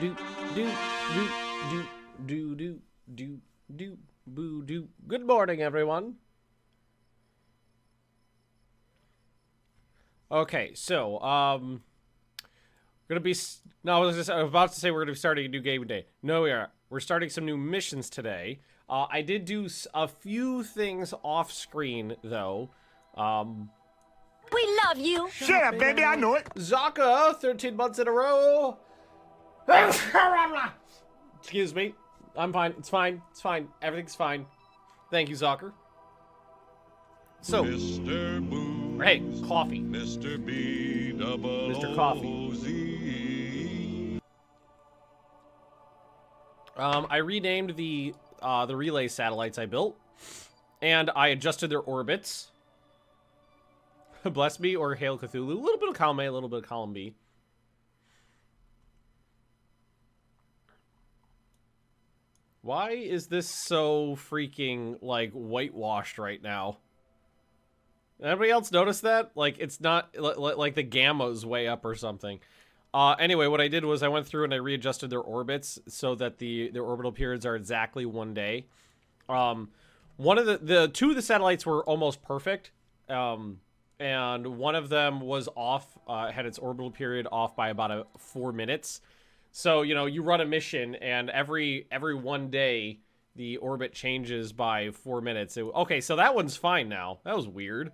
do, do, do, do, do, do, do, boo, do. Good morning, everyone. Okay, so, gonna be, no, I was about to say we're gonna be starting a new game day. No, we are. We're starting some new missions today. I did do a few things off screen, though. We love you. Shut up, baby, I know it. Zaka, 13 months in a row. Excuse me. I'm fine. It's fine. It's fine. Everything's fine. Thank you, Zocker. So, Mr. Boo, hey, coffee. Mr. B double Mr. Coffee. O-Z. I renamed the relay satellites I built, and I adjusted their orbits. Bless me or Hail Cthulhu. A little bit of column A, a little bit of column B. Why is this so freaking, like, whitewashed right now? Anybody else notice that? Like, it's not, like the gamma's way up or something. Anyway, what I did was I went through and I readjusted their orbits so that their orbital periods are exactly 1 day. One of the two of the satellites were almost perfect. And one of them was off, had its orbital period off by about 4 minutes. So, you know, you run a mission and every 1 day the orbit changes by 4 minutes. Okay, so that one's fine now. That was weird.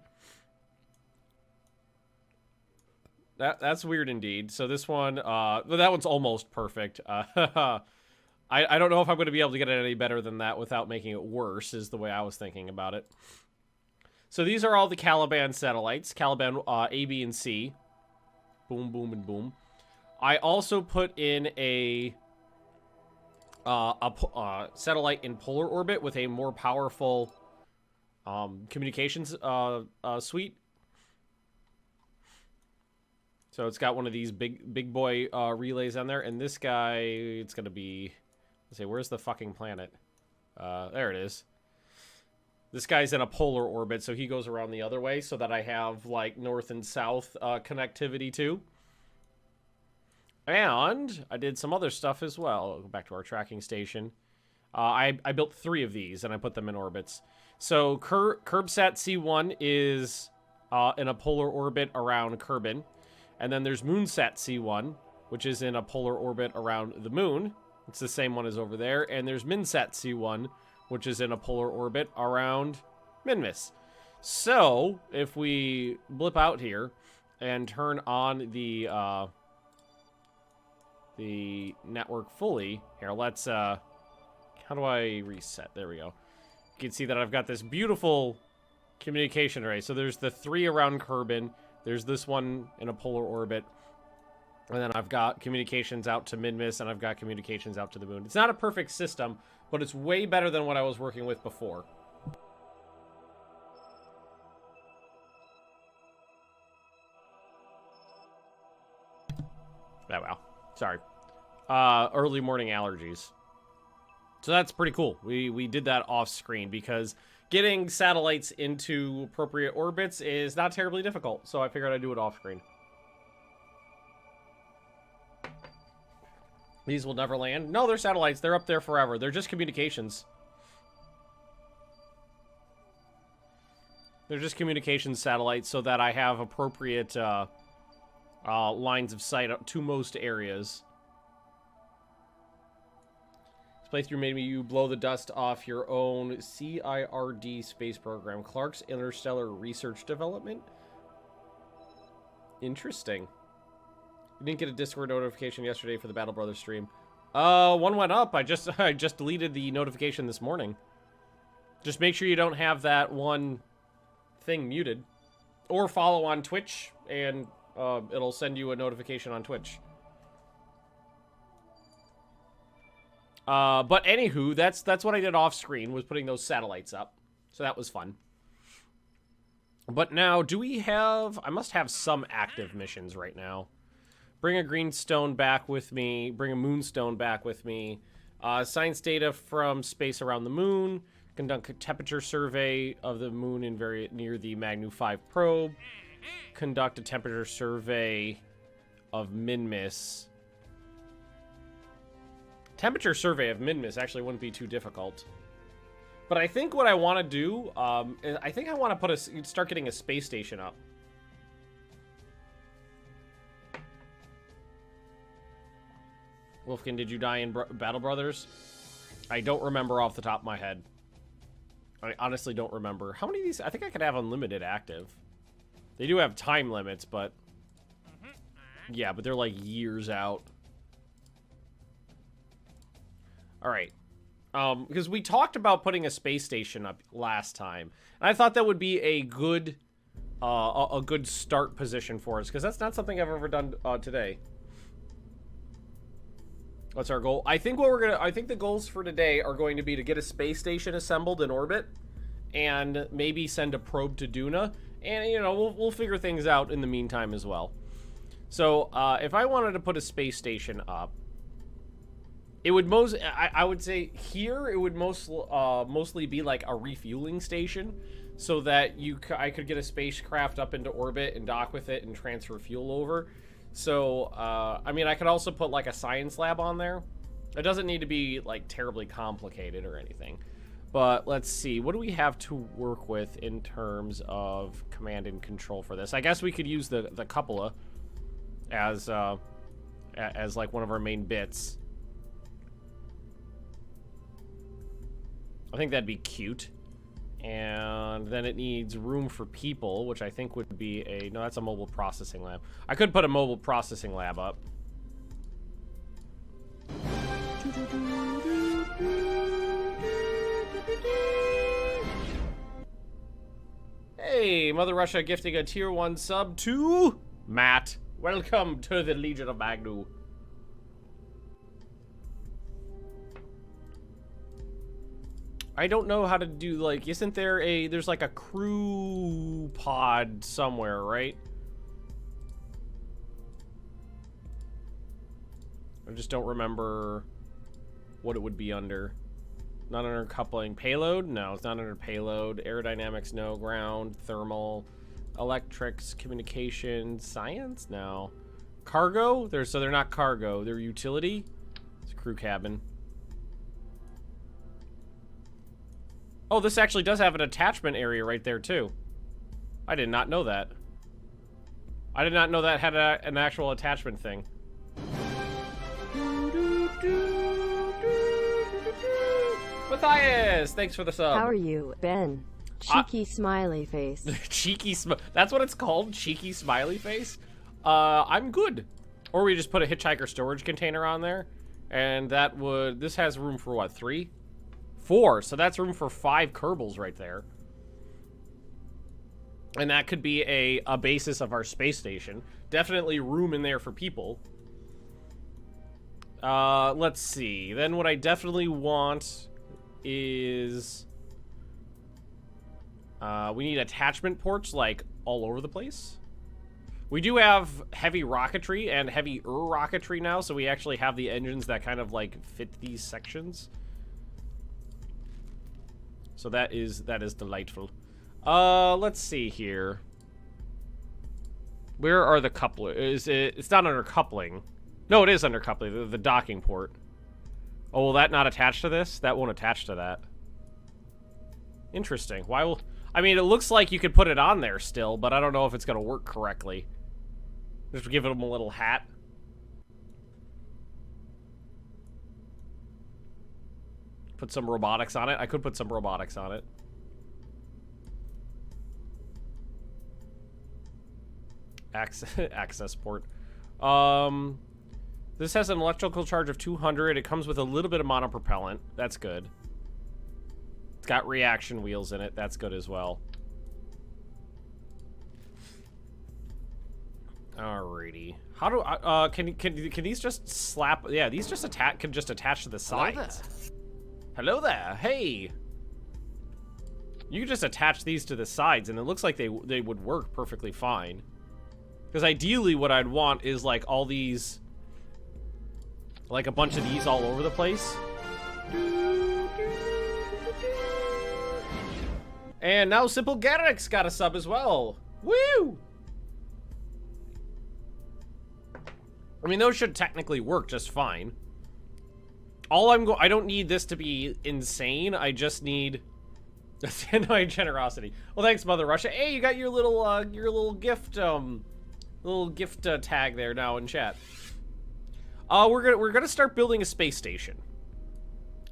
That's weird indeed. So this one, that one's almost perfect. I don't know if I'm going to be able to get it any better than that without making it worse, is the way I was thinking about it. So these are all the Caliban satellites. Caliban A, B, and C. Boom, boom, and boom. I also put in a satellite in polar orbit with a more powerful communications suite. So it's got one of these big boy relays on there, and this guy, it's gonna be, let's see, where's the fucking planet? There it is. This guy's in a polar orbit, so he goes around the other way, so that I have like north and south connectivity too. And I did some other stuff as well. I'll go back to our tracking station. I built 3 of these, and I put them in orbits. So CurbSat C1 is in a polar orbit around Kerbin. And then there's Moonsat C1, which is in a polar orbit around the moon. It's the same one as over there. And there's Minsat C1, which is in a polar orbit around Minmus. So, if we blip out here and turn on the network fully, here, let's, how do I reset? There we go. You can see that I've got this beautiful communication array. So there's the 3 around Kerbin. There's this one in a polar orbit. And then I've got communications out to Minmus, and I've got communications out to the moon. It's not a perfect system, but it's way better than what I was working with before. Oh, well. Sorry. Early morning allergies. So that's pretty cool. We did that off screen because getting satellites into appropriate orbits is not terribly difficult. So I figured I'd do it off screen. These will never land. No, they're satellites. They're up there forever. They're just communications. They're just communications satellites so that I have appropriate lines of sight to most areas. This playthrough made you blow the dust off your own CIRD space program. Clark's Interstellar Research Development. Interesting. You didn't get a Discord notification yesterday for the Battle Brothers stream. One went up. I just deleted the notification this morning. Just make sure you don't have that one thing muted. Or follow on Twitch, and it'll send you a notification on Twitch. But anywho, that's what I did off screen, was putting those satellites up. So that was fun. But now, do we have... I must have some active missions right now. Bring a green stone back with me. Bring a moonstone back with me. Science data from space around the moon. Conduct a temperature survey of the moon near the Magnus 5 probe. Conduct a temperature survey of Minmus. Temperature survey of Magnus actually wouldn't be too difficult. But I think what I want to do, is I think I want to start getting a space station up. Wolfkin, did you die in Battle Brothers? I don't remember off the top of my head. I honestly don't remember. How many of these? I think I could have unlimited active. They do have time limits, but... yeah, but they're like years out. Alright. Because we talked about putting a space station up last time. And I thought that would be a good start position for us. Because that's not something I've ever done today. What's our goal? I think the goals for today are going to be to get a space station assembled in orbit. And maybe send a probe to Duna. And, you know, we'll figure things out in the meantime as well. So, if I wanted to put a space station up, it would I would say here it would mostly be like a refueling station, so that I could get a spacecraft up into orbit and dock with it and transfer fuel over. So, I mean, I could also put like a science lab on there. It doesn't need to be like terribly complicated or anything. But let's see, what do we have to work with in terms of command and control for this? I guess we could use the cupola as like one of our main bits. I think that'd be cute. And then it needs room for people, which I think would be no, that's a mobile processing lab. I could put a mobile processing lab up. Hey, Mother Russia gifting a tier 1 sub to Matt. Welcome to the Legion of Magnus. I don't know how to do, like, isn't there there's like a crew pod somewhere, right? I just don't remember what it would be under. Not under coupling. Payload? No, it's not under payload. Aerodynamics, no. Ground, thermal, electrics, communication, science? No. Cargo? So they're not cargo. They're utility. It's a crew cabin. Oh, this actually does have an attachment area right there, too. I did not know that. I did not know that had an actual attachment thing. Matthias, thanks for the sub. How are you, Ben? Cheeky smiley face. Cheeky that's what it's called? Cheeky smiley face? I'm good. Or we just put a hitchhiker storage container on there. And that would... this has room for what, 3? 4, so that's room for 5 Kerbals right there. And that could be a basis of our space station. Definitely room in there for people. Let's see. Then what I definitely want is... we need attachment ports, like, all over the place. We do have heavy rocketry and heavy rocketry now, so we actually have the engines that kind of, like, fit these sections. So that is delightful. Let's see here. Where are the couplers? It's not under coupling. No, it is under coupling. The docking port. Oh, will that not attach to this? That won't attach to that. Interesting. Why will... I mean, it looks like you could put it on there still, but I don't know if it's going to work correctly. Just give it a little hat. Put some robotics on it. I could put some robotics on it. Access port. This has an electrical charge of 200. It comes with a little bit of monopropellant. That's good. It's got reaction wheels in it. That's good as well. Alrighty. How do I, can these just slap? Yeah, these just can just attach to the sides. Hello there. Hey. You can just attach these to the sides, and it looks like they would work perfectly fine. Because ideally, what I'd want is like all these, like a bunch of these all over the place. And now Simple Garrick's got a sub as well. Woo! I mean, those should technically work just fine. I don't need this to be insane. I just need my generosity. Well, thanks, Mother Russia. Hey, you got your little gift tag there now in chat. We're gonna start building a space station.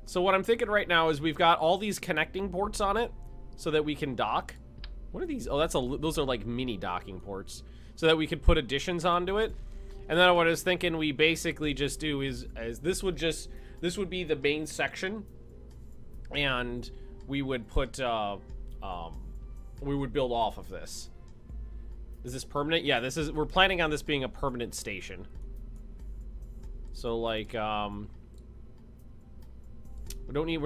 So what I'm thinking right now is we've got all these connecting ports on it so that we can dock. What are these? Oh, those are like mini docking ports so that we could put additions onto it. And then what I was thinking we basically just do is this would be the main section, and we would put we would build off of this. Is this permanent? Yeah, we're planning on this being a permanent station. So like we're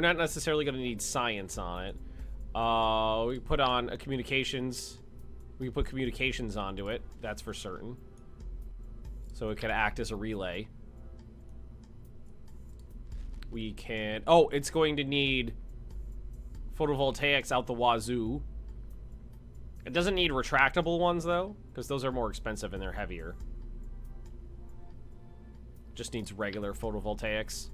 not necessarily going to need science on it. We put on a communications. We can put communications onto it. That's for certain. So it could act as a relay. We can... Oh, it's going to need photovoltaics out the wazoo. It doesn't need retractable ones, though, because those are more expensive and they're heavier. Just needs regular photovoltaics.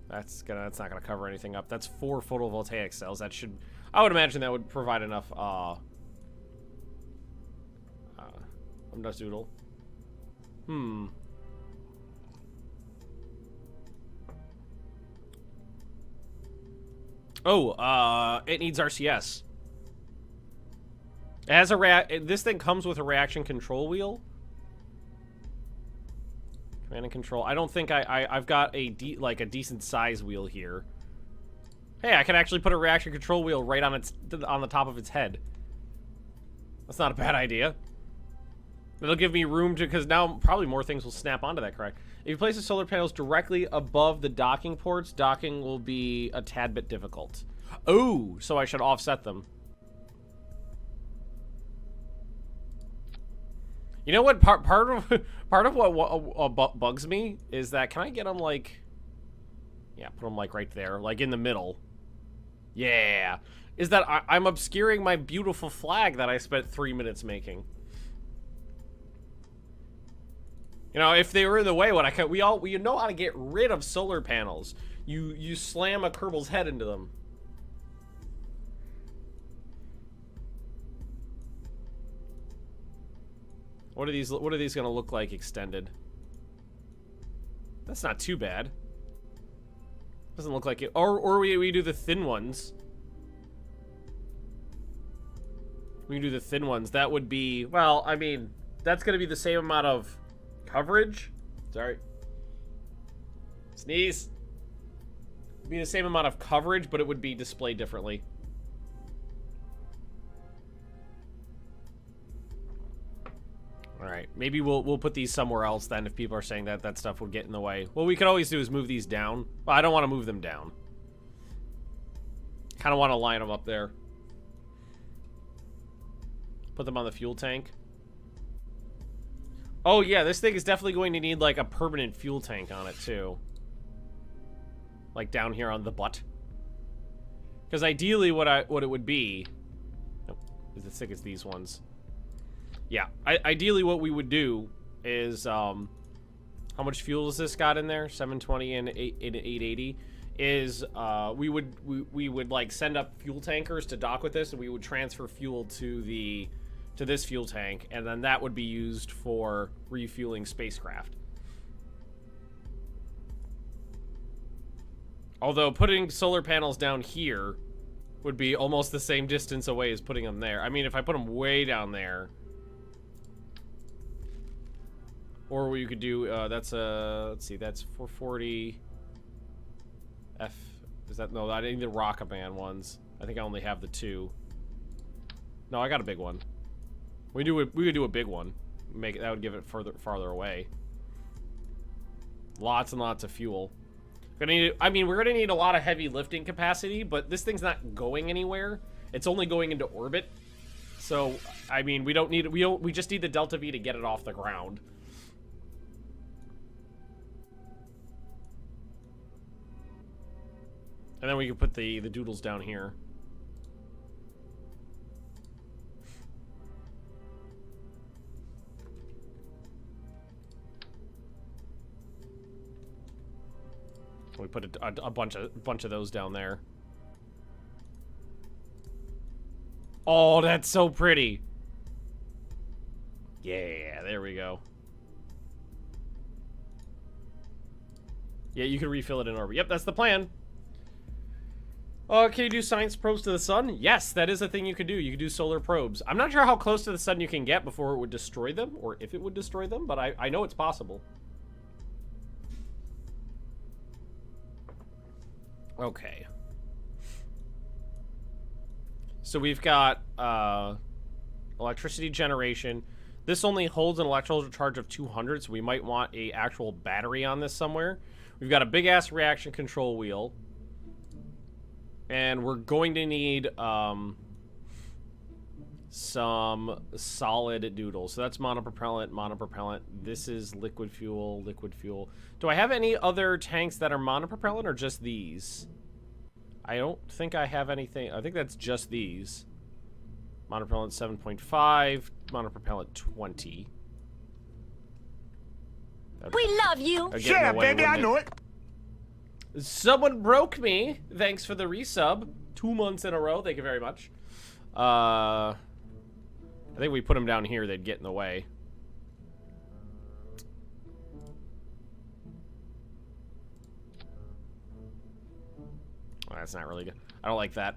That's not gonna cover anything up. That's 4 photovoltaic cells. That should... I would imagine that would provide enough, doodle. Oh, it needs RCS. It has this thing comes with a reaction control wheel. Command and control. I don't think I've got a decent size wheel here. Hey, I can actually put a reaction control wheel right on the top of its head. That's not a bad idea. It'll give me room to, because now probably more things will snap onto that, correct? If you place the solar panels directly above the docking ports, docking will be a tad bit difficult. Oh, so I should offset them. You know what? Part of what bugs me is that, can I get them like, yeah, put them like right there, like in the middle. Yeah, is that I'm obscuring my beautiful flag that I spent 3 minutes making. You know, if they were in the way, we know how to get rid of solar panels. You slam a Kerbal's head into them. What are these going to look like extended? That's not too bad. Doesn't look like it. Or we do the thin ones. We can do the thin ones. That would be, well, I mean, that's going to be the same amount of coverage. Sorry. Sneeze. It'd be the same amount of coverage, but it would be displayed differently. Alright, maybe we'll put these somewhere else then if people are saying that stuff would get in the way. What we could always do is move these down. Well, I don't want to move them down. Kind of want to line them up there. Put them on the fuel tank. Oh yeah, this thing is definitely going to need like a permanent fuel tank on it too. Like down here on the butt. Because ideally what it would be, nope, is as thick as these ones. Yeah, ideally what we would do is, how much fuel has this got in there? 720 and 880. Is we would like send up fuel tankers to dock with this, and we would transfer fuel to this fuel tank, and then that would be used for refueling spacecraft. Although putting solar panels down here would be almost the same distance away as putting them there. I mean, if I put them way down there. Or what you could do, that's let's see, that's 440 F. Is that, no, I need the Rocket Man ones. I think I only have the 2. No, I got a big one. We could do a big one. That would give it farther away. Lots and lots of fuel. We're gonna need a lot of heavy lifting capacity, but this thing's not going anywhere. It's only going into orbit. So, I mean, we just need the Delta V to get it off the ground. And then we can put the doodles down here. We put a bunch of those down there. Oh, that's so pretty. Yeah, there we go. Yeah, you can refill it in orbit. Yep, that's the plan. Can you do science probes to the sun? Yes, that is a thing you can do. You can do solar probes. I'm not sure how close to the sun you can get before it would destroy them, or if it would destroy them, but I know it's possible. Okay. So we've got electricity generation. This only holds an electrical charge of 200, so we might want a actual battery on this somewhere. We've got a big-ass reaction control wheel. And we're going to need some solid doodles. So that's monopropellant, monopropellant. This is liquid fuel, liquid fuel. Do I have any other tanks that are monopropellant or just these? I don't think I have anything. I think that's just these. Monopropellant 7.5, monopropellant 20. We love you. Shut up, baby, I know it. Someone broke me. Thanks for the resub. 2 months in a row. Thank you very much. I think we put them down here. They'd get in the way. Oh, that's not really good. I don't like that.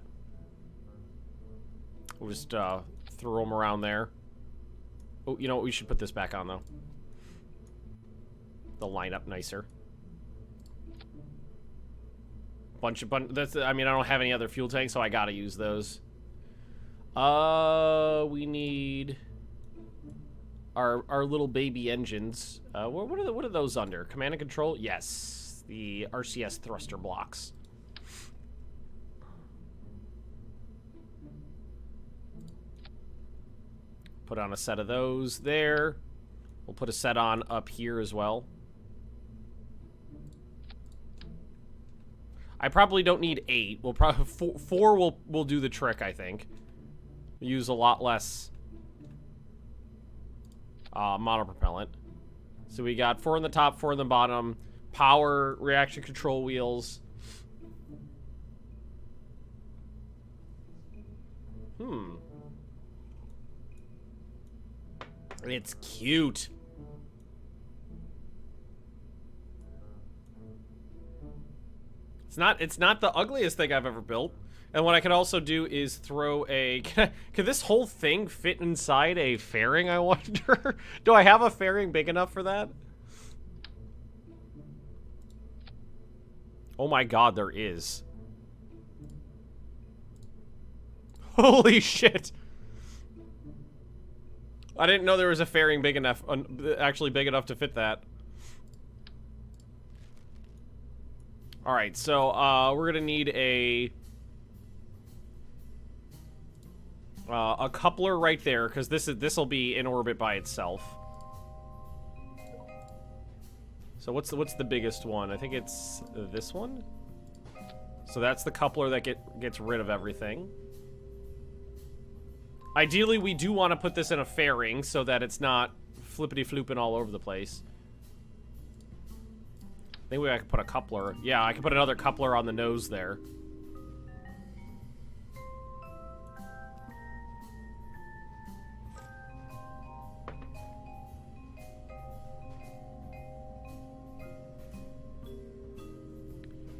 We'll just throw them around there. Oh, you know what? We should put this back on, though. They'll line up nicer. That's, I mean, I don't have any other fuel tanks, so I gotta use those. We need our little baby engines. What are those under? Command and control? Yes, the RCS thruster blocks. Put on a set of those there. We'll put a set on up here as well. I probably don't need 8. We'll probably 4 will do the trick, I think. Use a lot less monopropellant. So we got 4 in the top, 4 in the bottom. Power, reaction control wheels. It's cute. It's not the ugliest thing I've ever built. And what I could also do is throw a... Could this whole thing fit inside a fairing, I wonder? Do I have a fairing big enough for that? Oh my god, there is. Holy shit. I didn't know there was a fairing big enough, actually big enough to fit that. Alright, so we're gonna need a coupler right there, because this'll be in orbit by itself. So what's the biggest one? I think it's this one. So that's the coupler that gets rid of everything. Ideally, we do want to put this in a fairing so that it's not flippity-flooping all over the place. Maybe I could put a coupler. Yeah, I could put another coupler on the nose there.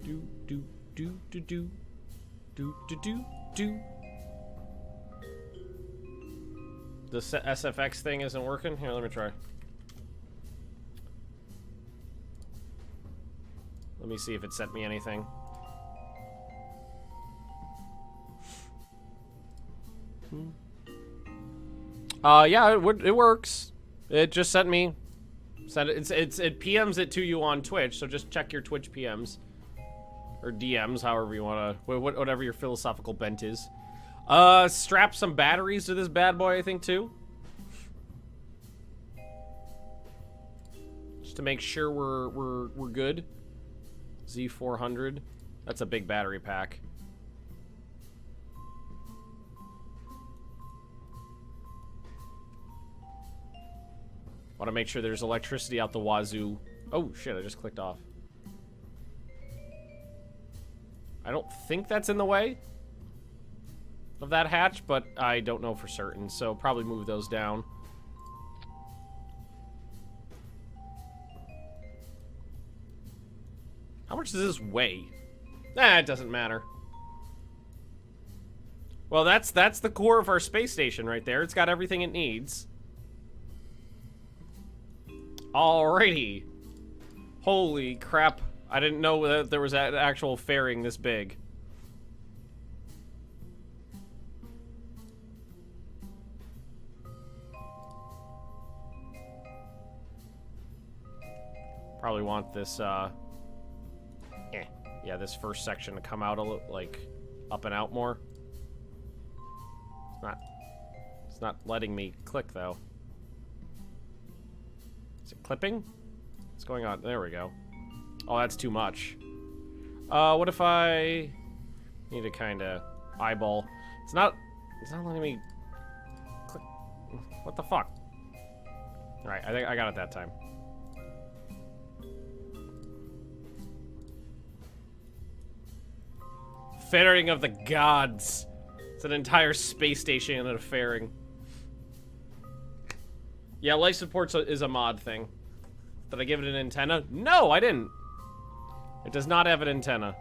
Do. The SFX thing isn't working? Here, let me try. Let me see if it sent me anything. Yeah, it works. It just sent me. It PMs it to you on Twitch, so just check your Twitch PMs. Or DMs, however you want to... Whatever your philosophical bent is. Strap some batteries to this bad boy, I think, too. Just to make sure we're good. Z400. That's a big battery pack. Want to make sure there's electricity out the wazoo. Oh, shit, I just clicked off. I don't think that's in the way of that hatch, but I don't know for certain, so probably move those down. How much does this weigh? Nah, it doesn't matter. Well, that's the core of our space station right there. It's got everything it needs. Alrighty. Holy crap. I didn't know that there was an actual fairing this big. Probably want this, yeah, this first section to come out a little, like, up and out more. It's not letting me click, though. Is it clipping? What's going on? There we go. Oh, that's too much. What if I need to kind of eyeball? It's not letting me click. What the fuck? All right, I think I got it that time. Fairing of the gods. It's an entire space station and a fairing. Yeah, life support is a mod thing. Did I give it an antenna? No, I didn't. It does not have an antenna.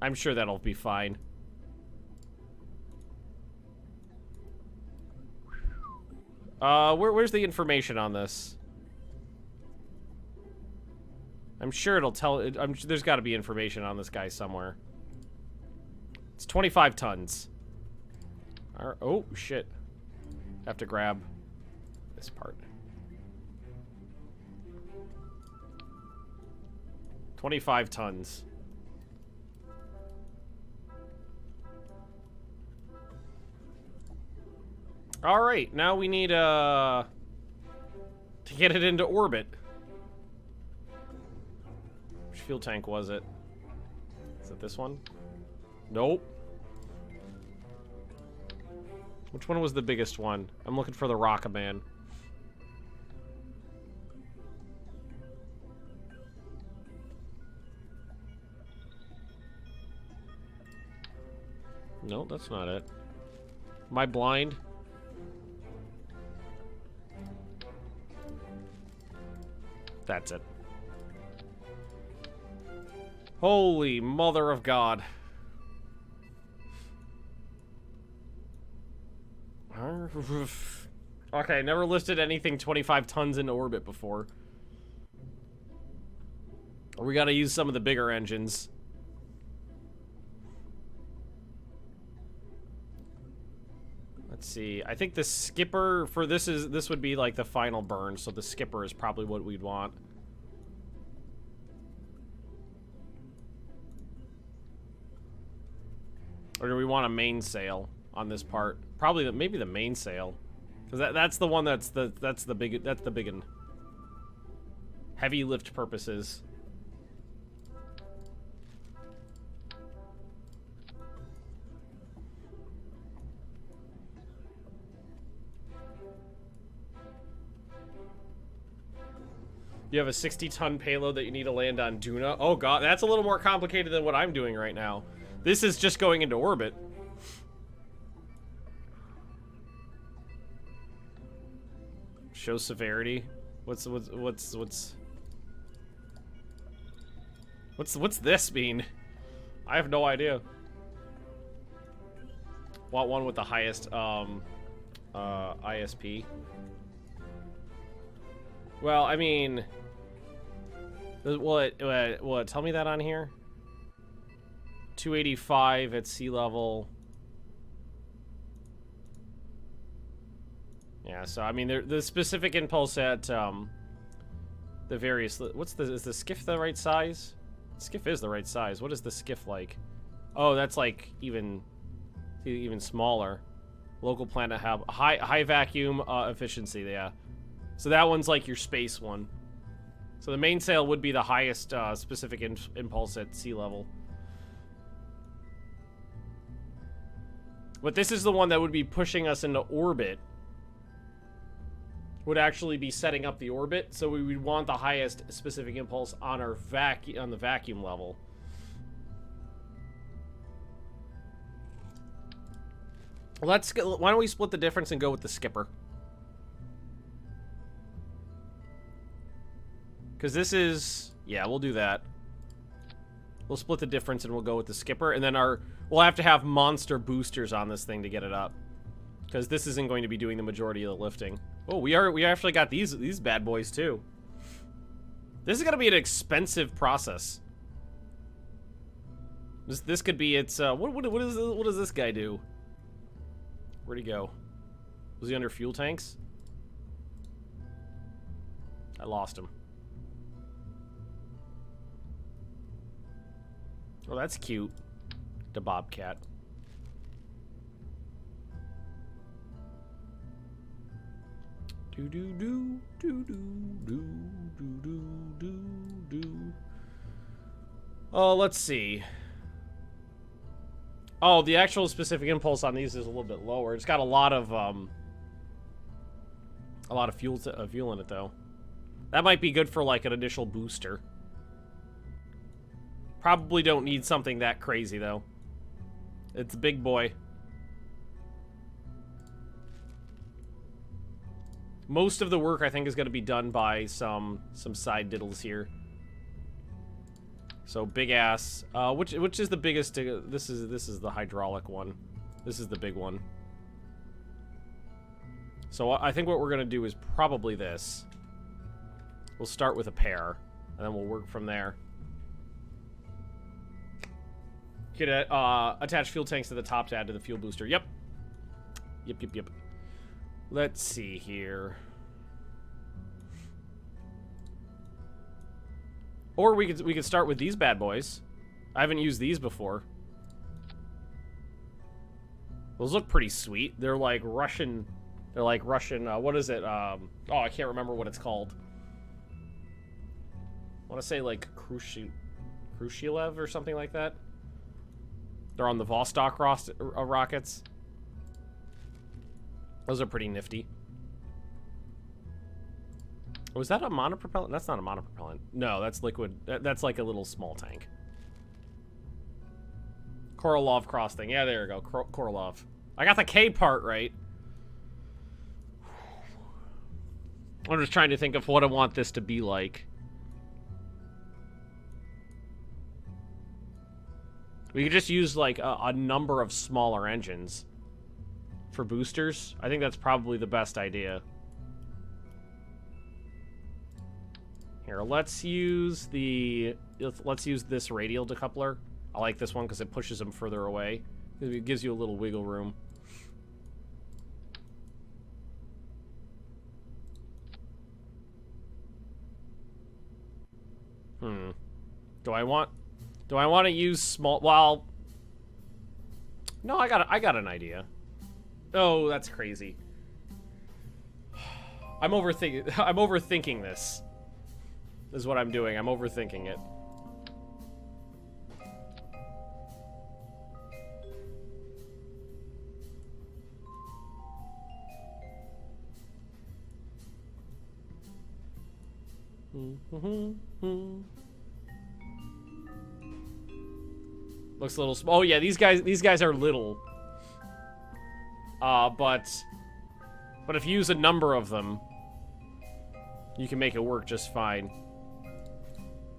I'm sure that'll be fine. Where's the information on this? I'm sure it'll tell. There's got to be information on this guy somewhere. It's 25 tons. Oh shit! Have to grab this part. 25 tons. Alright, now we need, to get it into orbit. Which fuel tank was it? Is it this one? Nope. Which one was the biggest one? I'm looking for the Rocket Man. No, that's not it. Am I blind? That's it. Holy mother of God. Okay, never listed anything 25 tons in orbit before. We gotta use some of the bigger engines. Let's see. I think the skipper for this would be like the final burn, so the skipper is probably what we'd want. Or do we want a mainsail on this part? Probably maybe the mainsail, because that's the one that's the big one. Heavy lift purposes. You have a 60-ton payload that you need to land on Duna. Oh god, that's a little more complicated than what I'm doing right now. This is just going into orbit. Show severity. What's this mean? I have no idea. Want one with the highest ISP. Well, I mean, will it tell me that on here? 285 at sea level. Yeah, so I mean, the specific impulse at the various. Is the skiff the right size? The skiff is the right size. What is the skiff like? Oh, that's like even smaller. Local planet have high vacuum efficiency. Yeah. So that one's like your space one. So the mainsail would be the highest specific impulse at sea level. But this is the one that would be pushing us into orbit. Would actually be setting up the orbit, so we would want the highest specific impulse on our on the vacuum level. Let's go, why don't we split the difference and go with the skipper? Because this is, yeah, we'll do that. We'll split the difference and we'll go with the skipper, and then we'll have to have monster boosters on this thing to get it up, because this isn't going to be doing the majority of the lifting. Oh, we actually got these bad boys too. This is gonna be an expensive process. This could be its what does this guy do? Where'd he go? Was he under fuel tanks? I lost him. Oh, that's cute. The Bobcat. Do do do do do do do do do do. Oh, let's see. Oh, the actual specific impulse on these is a little bit lower. It's got a lot of fuel in it though. That might be good for like an initial booster. Probably don't need something that crazy though. It's a big boy. Most of the work, I think, is going to be done by some side diddles here. So big ass. Which is the biggest? This is the hydraulic one. This is the big one. So I think what we're going to do is probably this. We'll start with a pair, and then we'll work from there. You could attach fuel tanks to the top to add to the fuel booster. Yep. Yep. Let's see here. Or we could start with these bad boys. I haven't used these before. Those look pretty sweet. They're like Russian. They're like Russian. What is it? Oh, I can't remember what it's called. I want to say like Khrushchev or something like that. They're on the Vostok rockets. Those are pretty nifty. Was that a monopropellant? That's not a monopropellant. No, that's liquid. That's like a little small tank. Korolev cross thing. Yeah, there you go. Korolev. I got the K part right. I'm just trying to think of what I want this to be like. We could just use like a number of smaller engines for boosters. I think that's probably the best idea. Here, let's use this radial decoupler. I like this one because it pushes them further away. It gives you a little wiggle room. Do I want to use small? Well, no, I got an idea. Oh, that's crazy. I'm overthinking this. This is what I'm doing. I'm overthinking it. Looks a little small. Oh yeah, these guys are little. But if you use a number of them, you can make it work just fine.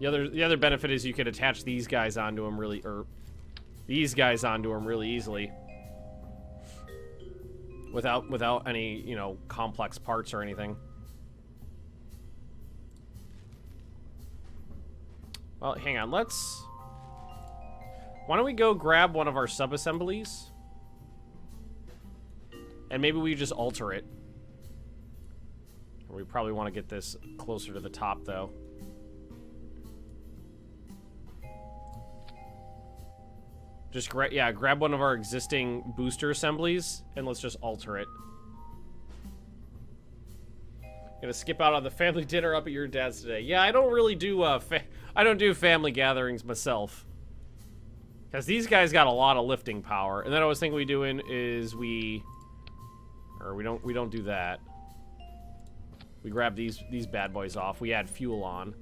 The other benefit is you could attach these guys onto them really easily. Without any, you know, complex parts or anything. Well, hang on, why don't we go grab one of our sub-assemblies? And maybe we just alter it. We probably want to get this closer to the top, though. Just grab one of our existing booster assemblies, and let's just alter it. Gonna skip out on the family dinner up at your dad's today. Yeah, I don't really do, I don't do family gatherings myself. Because these guys got a lot of lifting power. And then I was thinking we doing is we don't do that. We grab these bad boys off. We add fuel on.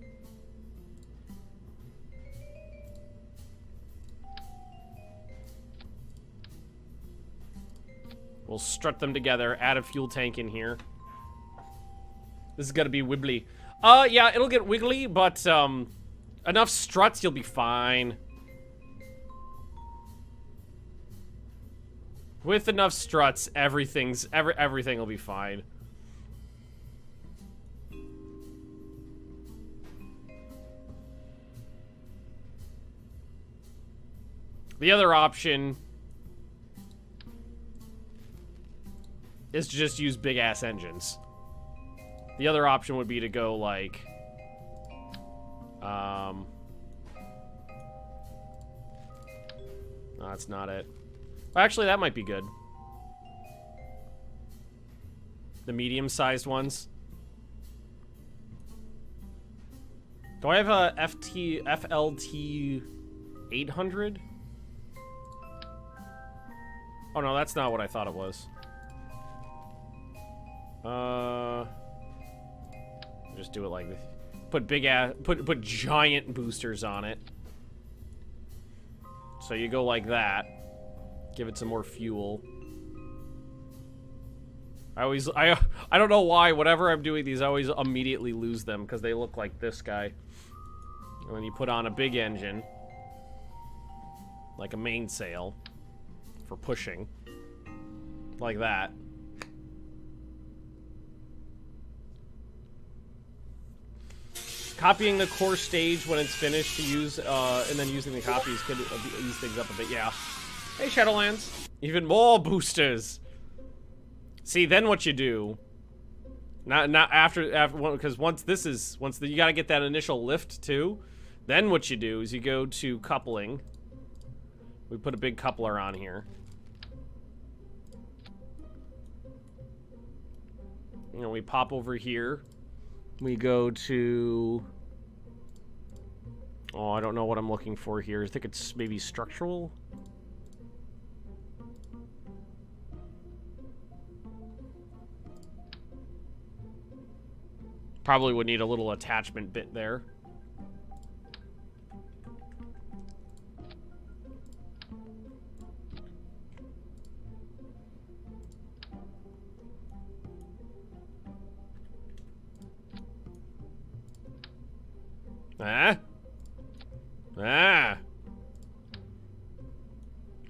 We'll strut them together, add a fuel tank in here. This is gonna be wibbly. Yeah, it'll get wiggly, but enough struts, you'll be fine. With enough struts, everything will be fine. The other option is to just use big-ass engines. The other option would be to go, like... No, that's not it. Actually, that might be good. The medium-sized ones. Do I have a FLT 800? Oh no, that's not what I thought it was. Just do it like this. Put big ass, put giant boosters on it. So you go like that. Give it some more fuel. I don't know why, whenever I'm doing these, I always immediately lose them because they look like this guy. And then you put on a big engine. Like a mainsail. For pushing. Like that. Copying the core stage when it's finished to use, and then using the copies could ease things up a bit, yeah. Hey, Shadowlands. Even more boosters. See, then what you do, not after, because once you gotta get that initial lift too, then what you do is you go to coupling. We put a big coupler on here. You know, we pop over here. We go to... Oh, I don't know what I'm looking for here. I think it's maybe structural. Probably would need a little attachment bit there.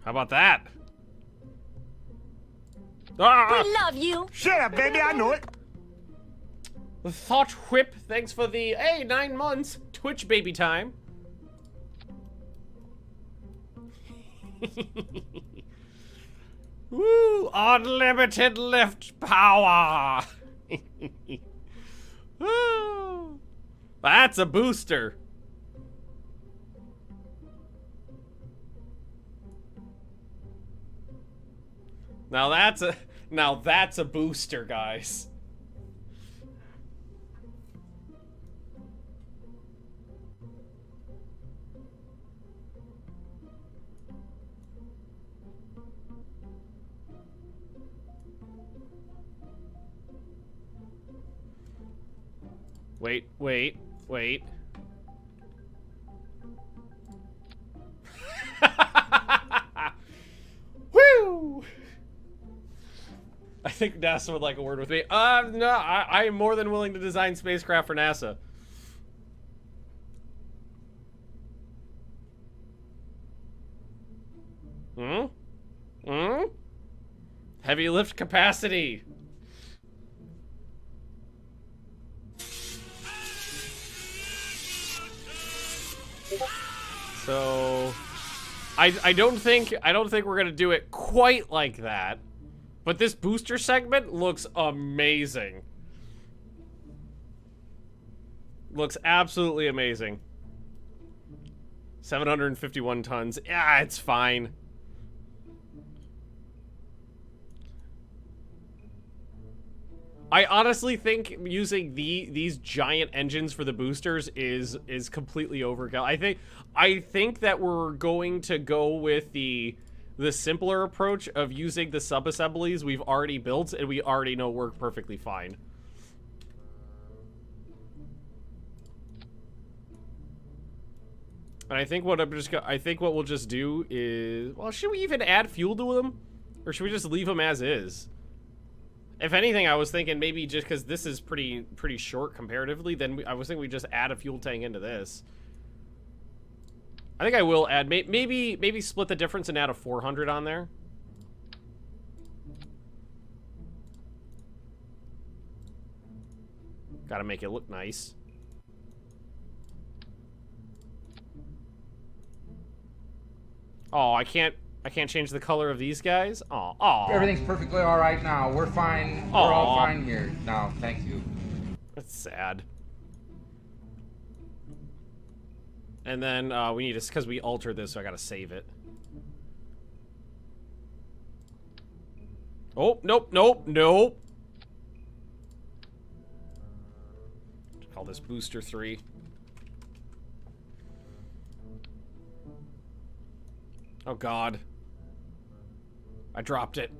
How about that? Ah! We love you. Shut up, baby, I know it. The Thought Whip, thanks for the, hey, 9 months. Twitch baby time. Woo! Unlimited lift power! Woo! That's a booster. Now that's a booster, guys. Wait. Woo! I think NASA would like a word with me. No, I am more than willing to design spacecraft for NASA. Heavy lift capacity. So I don't think we're gonna do it quite like that. But this booster segment looks amazing. Looks absolutely amazing. 751 tons. Yeah, it's fine. I honestly think using these giant engines for the boosters is completely overkill. I think that we're going to go with the simpler approach of using the sub-assemblies we've already built and we already know work perfectly fine. And I think what we'll just do is, well, should we even add fuel to them, or should we just leave them as is? If anything, I was thinking maybe just because this is pretty short comparatively, then I was thinking we just add a fuel tank into this. I think I will add maybe split the difference and add a 400 on there. Got to make it look nice. Oh, I can't change the color of these guys? Oh. Everything's perfectly all right now. We're fine. We're all fine here now. Thank you. That's sad. And then we need to, because we altered this, so I gotta save it. Oh, nope. Call this booster 3. Oh God. I dropped it.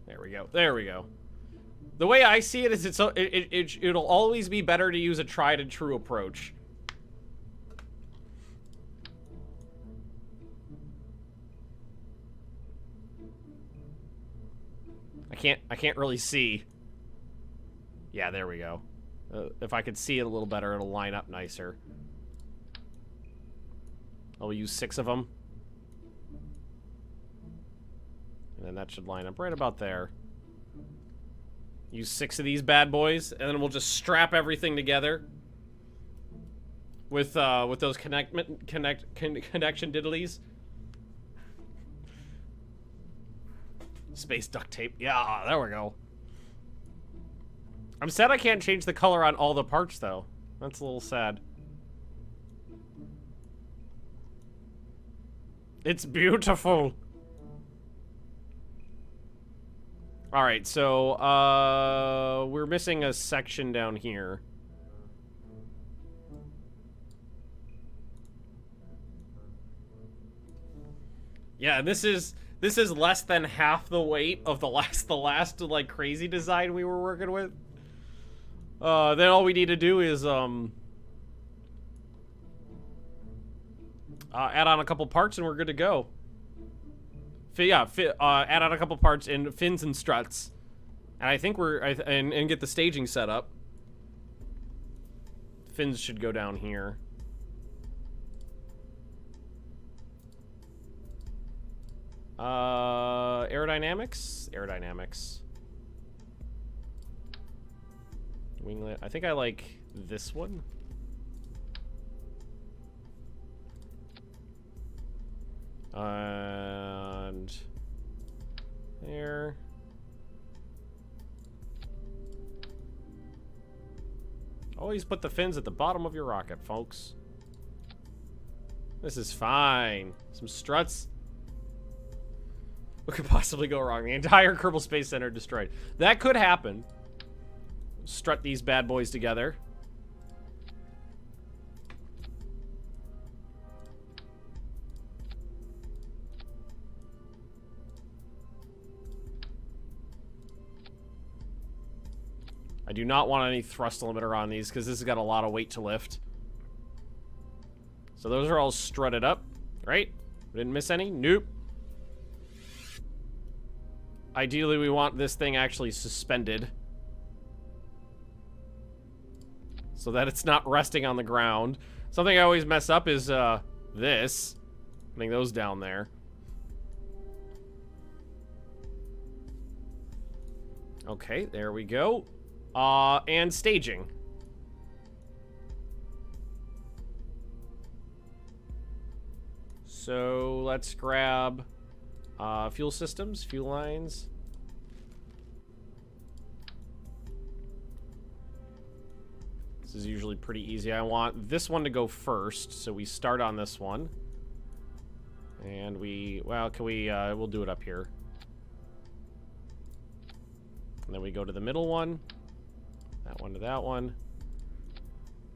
There we go. The way I see it is it'll always be better to use a tried and true approach. I can't really see. Yeah, there we go. If I could see it a little better, it'll line up nicer. I'll use 6 of them. And then that should line up right about there. Use 6 of these bad boys, and then we'll just strap everything together with those connection diddlies. Space duct tape. Yeah, there we go. I'm sad I can't change the color on all the parts, though. That's a little sad. It's beautiful. Alright, so, we're missing a section down here. Yeah, this is less than half the weight of the last like crazy design we were working with. Then all we need to do is add on a couple parts and we're good to go. Add on a couple parts in fins and struts, and I think and get the staging set up. Fins should go down here. Aerodynamics. Winglet. I think I like this one. And there. Always put the fins at the bottom of your rocket, folks. This is fine. Some struts. What could possibly go wrong? The entire Kerbal Space Center destroyed. That could happen. Strut these bad boys together. I do not want any thrust limiter on these because this has got a lot of weight to lift. So those are all strutted up, right? We didn't miss any? Nope. Ideally, we want this thing actually suspended so that it's not resting on the ground. Something I always mess up is this. Putting those down there. Okay, there we go. And staging. So let's grab fuel systems, fuel lines. This is usually pretty easy. I want this one to go first, so we start on this one. And we'll do it up here. And then we go to the middle one. That one to that one.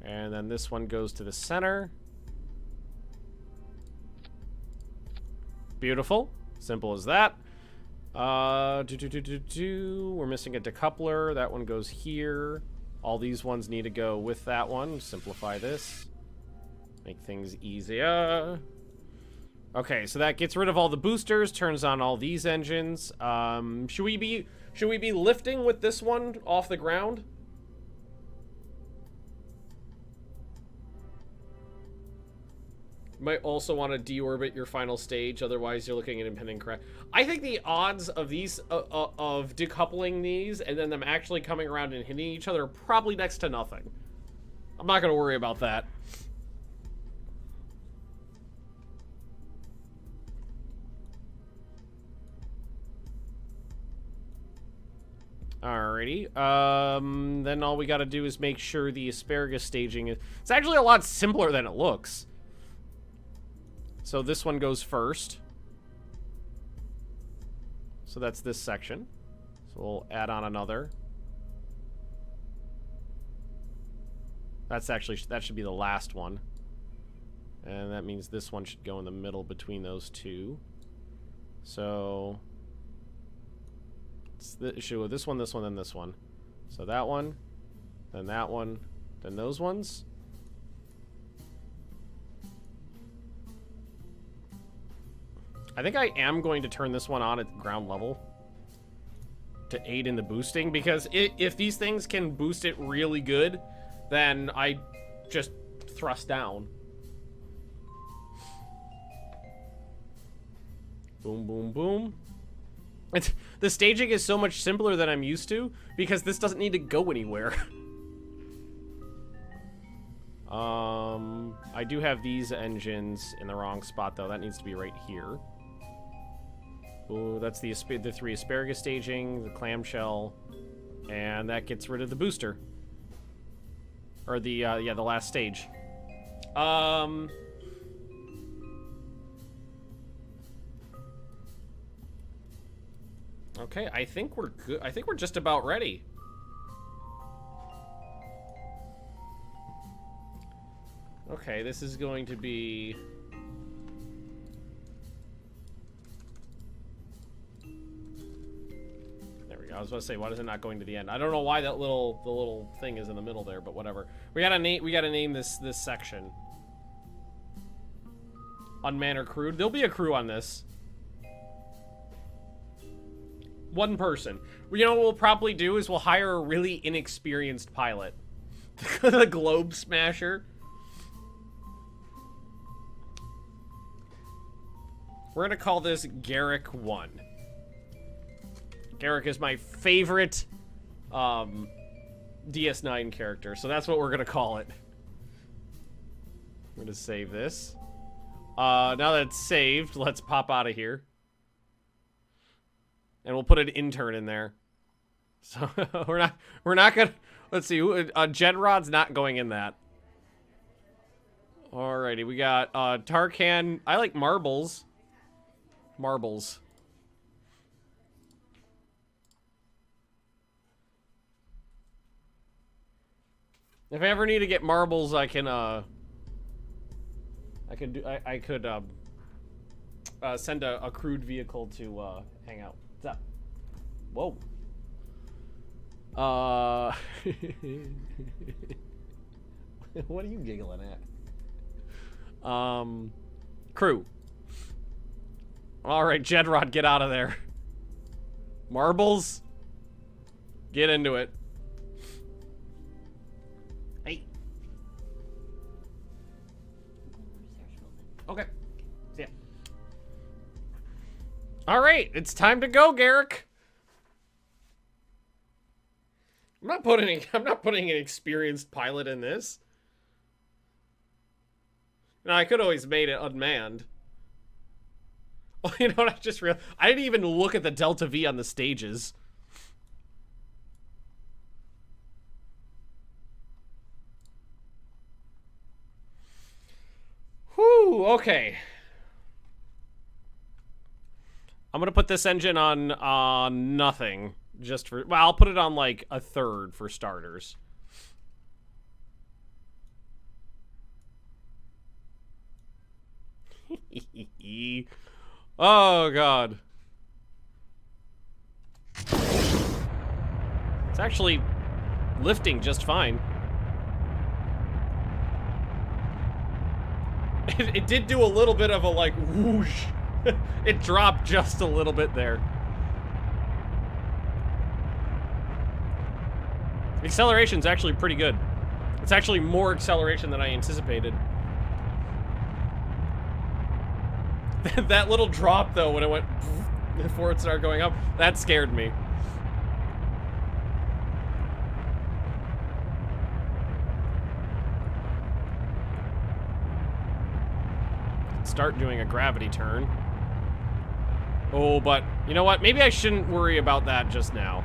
And then this one goes to the center. Beautiful. Simple as that. We're missing a decoupler. That one goes here. All these ones need to go with that one. Simplify this. Make things easier. Okay, so that gets rid of all the boosters, turns on all these engines. Should we be lifting with this one off the ground? You might also want to deorbit your final stage, otherwise you're looking at impending crash. I think the odds of these of decoupling these and then them actually coming around and hitting each other are probably next to nothing. I'm not going to worry about that. Alrighty. Then all we gotta do is make sure the asparagus staging is... It's actually a lot simpler than it looks. So this one goes first. So that's this section. So we'll add on another. That's actually... That should be the last one. And that means this one should go in the middle between those two. So... It should go this one, then this one. So that one, then that one, then those ones. I think I am going to turn this one on at ground level to aid in the boosting, because if these things can boost it really good, then I just thrust down. Boom, boom, boom. The staging is so much simpler than I'm used to, because this doesn't need to go anywhere. I do have these engines in the wrong spot, though. That needs to be right here. Ooh, that's the 3 asparagus staging, the clamshell, and that gets rid of the booster. Or the, yeah, the last stage. Okay, I think we're good. I think we're just about ready. Okay, this is going to be... There we go. I was about to say, why is it not going to the end? I don't know why the little thing is in the middle there, but whatever. We gotta name this section. Unmanned or crewed. There'll be a crew on this. One person. You know what we'll probably do is we'll hire a really inexperienced pilot. The globe smasher. We're gonna call this Garrick 1. Garrick is my favorite DS9 character, so that's what we're gonna call it. We're gonna save this. Now that it's saved, let's pop out of here. And we'll put an intern in there. So we're not gonna, let's see, Jedrod's not going in that. Alrighty, we got Tarkan. I like marbles. Marbles. If I ever need to get marbles, I could send a crewed vehicle to hang out. What's up? Whoa. What are you giggling at? Crew. Alright, Jedrod, get out of there. Marbles? Get into it. Hey. Okay. See ya. Alright, it's time to go, Garrick. I'm not putting an experienced pilot in this. No, I could always made it unmanned. Oh, you know what? I just realized I didn't even look at the Delta V on the stages. Whew, okay. I'm gonna put this engine on nothing, just for... Well, I'll put it on, like, a third for starters. Oh, God. It's actually lifting just fine. It did do a little bit of a, like, whoosh. It dropped just a little bit there. The acceleration's actually pretty good. It's actually more acceleration than I anticipated. That little drop, though, when it went before it started going up, that scared me. Start doing a gravity turn. Oh, but you know what? Maybe I shouldn't worry about that just now.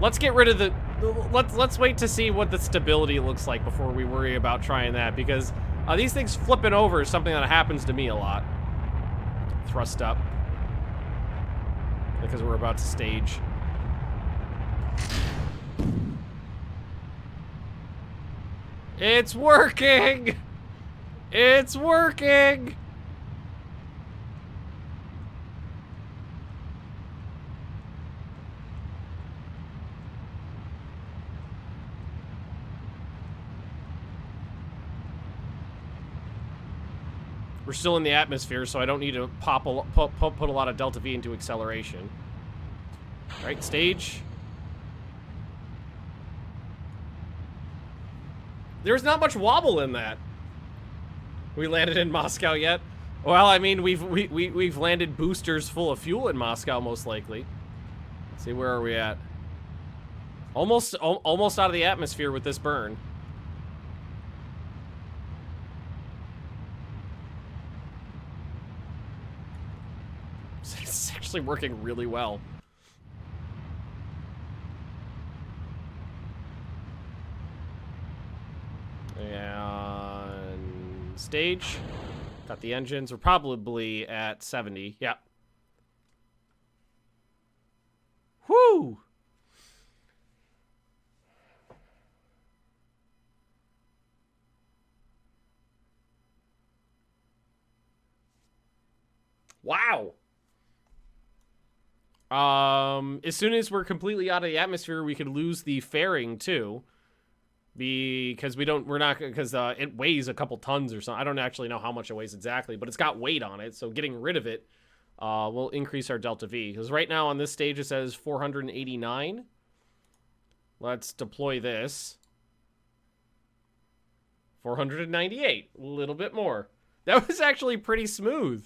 Let's get rid of the... Let's wait to see what the stability looks like before we worry about trying that, because these things flipping over is something that happens to me a lot. Thrust up. Because we're about to stage. It's working! It's working! We're still in the atmosphere, so I don't need to put a lot of delta V into acceleration. All right, stage. There's not much wobble in that. We landed in Moscow yet? Well, I mean, we've landed boosters full of fuel in Moscow, most likely. Let's see, where are we at? Almost out of the atmosphere with this burn. It's actually working really well. And stage. Got the engines. We're probably at 70. Yeah. Whoo! Wow. As soon as we're completely out of the atmosphere, we could lose the fairing too. Because it weighs a couple tons or something. I don't actually know how much it weighs exactly, but it's got weight on it, so getting rid of it will increase our delta V. Because right now on this stage it says 489. Let's deploy this. 498, a little bit more. That was actually pretty smooth.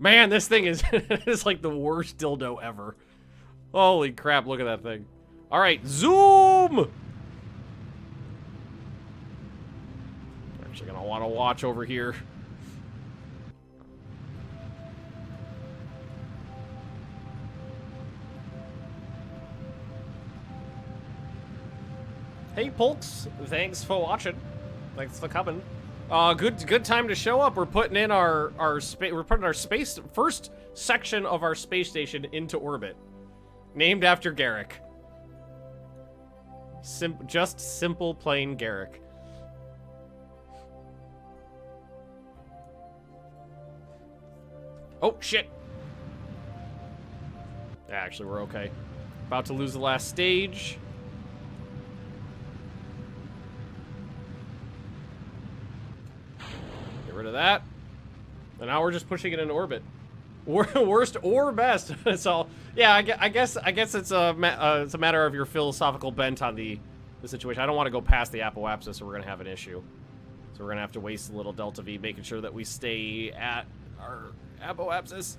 Man, this thing is, is like the worst dildo ever. Holy crap, look at that thing. All right, zoom! We're actually gonna want to watch over here. Hey, Polks, thanks for watching. Thanks for coming. Good time to show up. We're putting in our first section of our space station into orbit, named after Garrick. Just simple, plain Garrick. Oh, shit. Actually, we're okay. About to lose the last stage. Get rid of that. And now we're just pushing it into orbit. Worst or best. So, yeah, I guess it's a matter of your philosophical bent on the situation. I don't want to go past the apoapsis, or we're gonna have an issue. So we're gonna have to waste a little delta V, making sure that we stay at our apoapsis.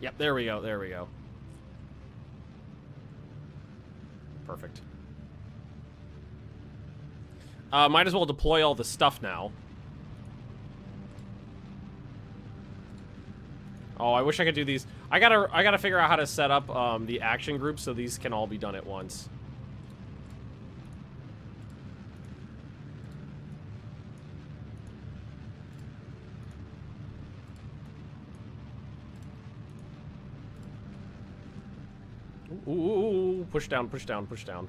Yep, there we go. There we go. Perfect. Might as well deploy all the stuff now. Oh, I wish I could do these. I gotta figure out how to set up the action group so these can all be done at once. Ooh, push down, push down, push down.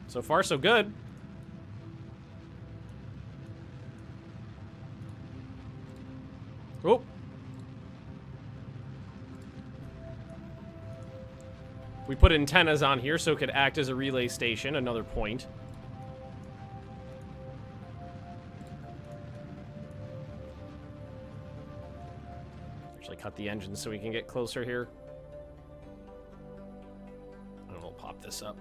So far, so good. Oh. We put antennas on here so it could act as a relay station, another point. Actually cut the engine so we can get closer here. And we'll pop this up.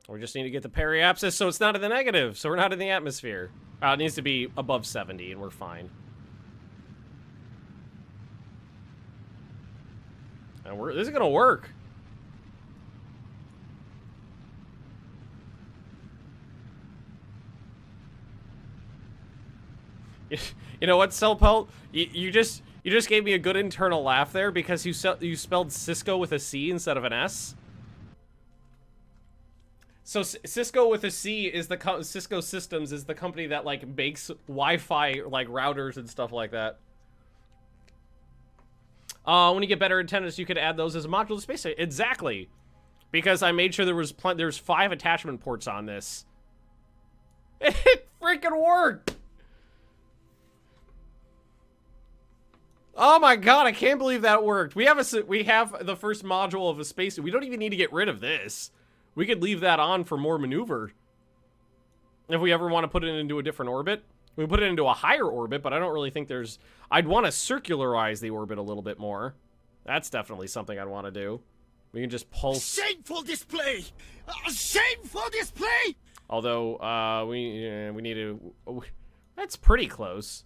We just need to get the periapsis so it's not in the negative, so we're not in the atmosphere. It needs to be above 70 and we're fine. And this is gonna work. You know what, Cellpelt? You just gave me a good internal laugh there because you spelled Cisco with a C instead of an S. So Cisco with a C is the Cisco Systems is the company that like makes Wi-Fi like routers and stuff like that. When you get better antennas, you could add those as a module to space station. Exactly, because I made sure there's 5 attachment ports on this. It freaking worked. Oh my god, I can't believe that worked. We have the first module of a space. We don't even need to get rid of this. We could leave that on for more maneuver. If we ever want to put it into a different orbit. We put it into a higher orbit, but I don't really think there's... I'd want to circularize the orbit a little bit more. That's definitely something I'd want to do. We can just pulse... Shameful display! Shameful display! Although, we need to... That's pretty close.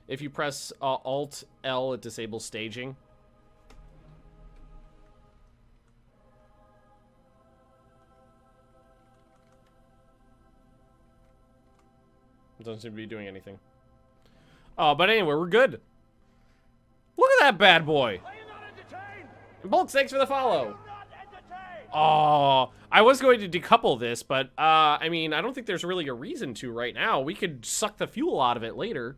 If you press Alt-L, it disables staging. It doesn't seem to be doing anything. Oh, but anyway, we're good. Look at that bad boy. Bulk, thanks for the follow. Oh, I was going to decouple this, but, I mean, I don't think there's really a reason to right now. We could suck the fuel out of it later.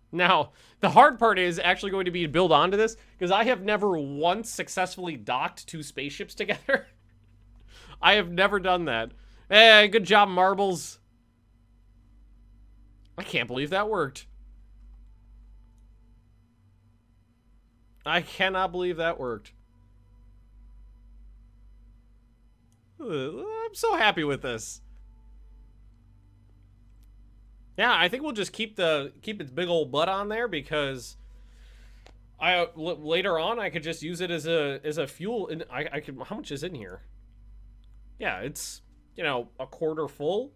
Now, the hard part is actually going to be to build onto this, because I have never once successfully docked 2 spaceships together. I have never done that. Hey, good job, Marbles. I can't believe that worked. I cannot believe that worked. I'm so happy with this. Yeah, I think we'll just keep its big old butt on there because later on I could just use it as a fuel. And I could. How much is in here? Yeah, it's, you know, a quarter full.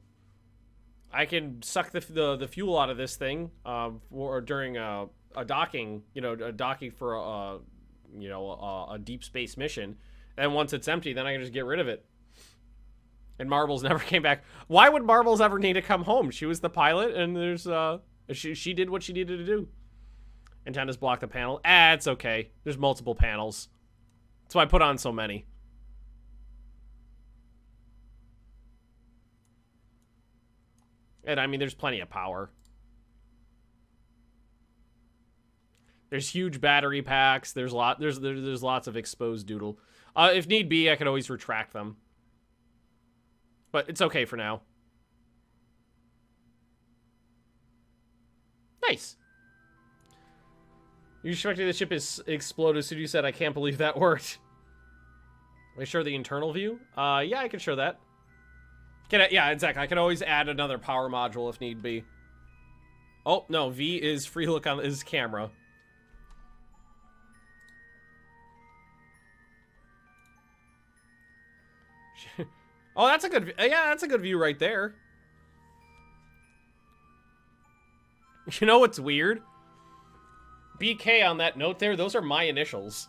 I can suck the fuel out of this thing or during a docking, you know, a docking for a deep space mission. And once it's empty, then I can just get rid of it. And Marbles never came back. Why would Marbles ever need to come home? She was the pilot, and there's she did what she needed to do. Antennas block the panel. It's okay. There's multiple panels. That's why I put on so many. And I mean, there's plenty of power. There's huge battery packs. There's lots of exposed doodle. If need be, I could always retract them. But it's okay for now. Nice. You expecting the ship is exploded, so you said, I can't believe that worked. Can I show the internal view? Yeah, I can show that. Yeah, exactly. I can always add another power module if need be. Oh, no, V is free look on his camera. Oh, that's a good, yeah, that's a good view right there. You know what's weird? BK on that note there, those are my initials.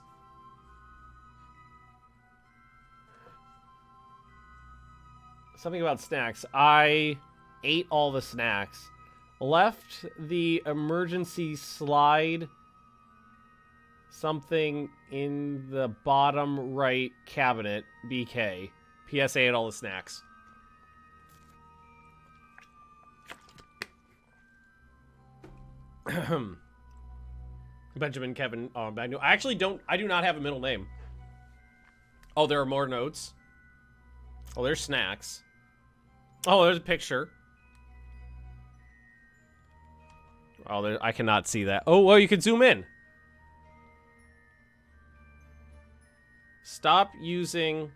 Something about snacks. I ate all the snacks. Left the emergency slide something in the bottom right cabinet. BK. PSA ate all the snacks. Benjamin, Kevin, Magnus. I do not have a middle name. Oh, there are more notes. Oh, there's snacks. Oh, there's a picture. Oh, I cannot see that. Oh, well, you can zoom in. Stop using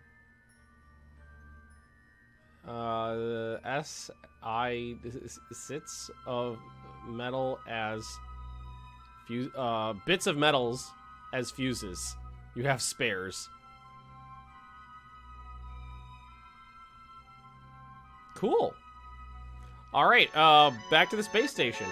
sits of metal as bits of metals as fuses. You have spares. Cool. All right, back to the space station.